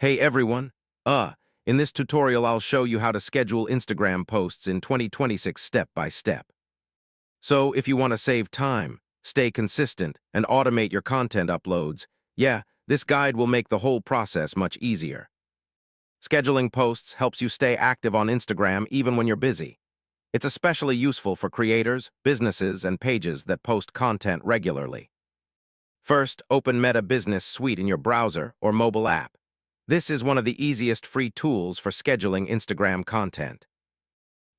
Hey everyone! In this tutorial I'll show you how to schedule Instagram posts in 2026 step by step. So if you want to save time, stay consistent, and automate your content uploads, yeah, this guide will make the whole process much easier. Scheduling posts helps you stay active on Instagram even when you're busy. It's especially useful for creators, businesses, and pages that post content regularly. First, open Meta Business Suite in your browser or mobile app. This is one of the easiest free tools for scheduling Instagram content.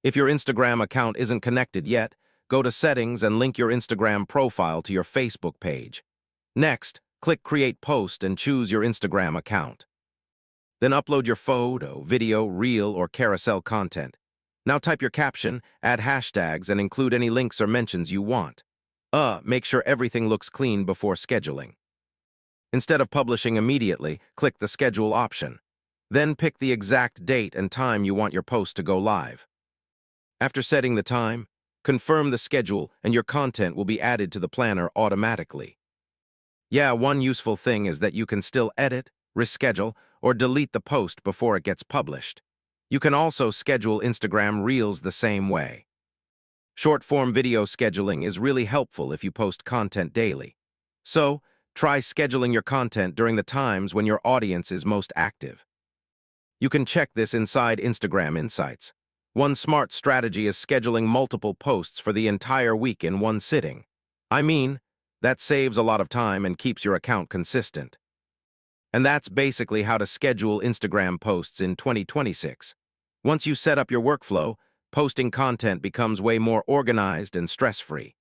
If your Instagram account isn't connected yet, go to Settings and link your Instagram profile to your Facebook page. Next, click Create Post and choose your Instagram account. Then upload your photo, video, reel, or carousel content. Now type your caption, add hashtags, and include any links or mentions you want. Make sure everything looks clean before scheduling. Instead of publishing immediately, click the Schedule option. Then pick the exact date and time you want your post to go live. After setting the time, confirm the schedule and your content will be added to the planner automatically. Yeah, one useful thing is that you can still edit, reschedule, or delete the post before it gets published. You can also schedule Instagram Reels the same way. Short-form video scheduling is really helpful if you post content daily. So, try scheduling your content during the times when your audience is most active. You can check this inside Instagram Insights. One smart strategy is scheduling multiple posts for the entire week in one sitting. That saves a lot of time and keeps your account consistent. And that's basically how to schedule Instagram posts in 2026. Once you set up your workflow, posting content becomes way more organized and stress-free.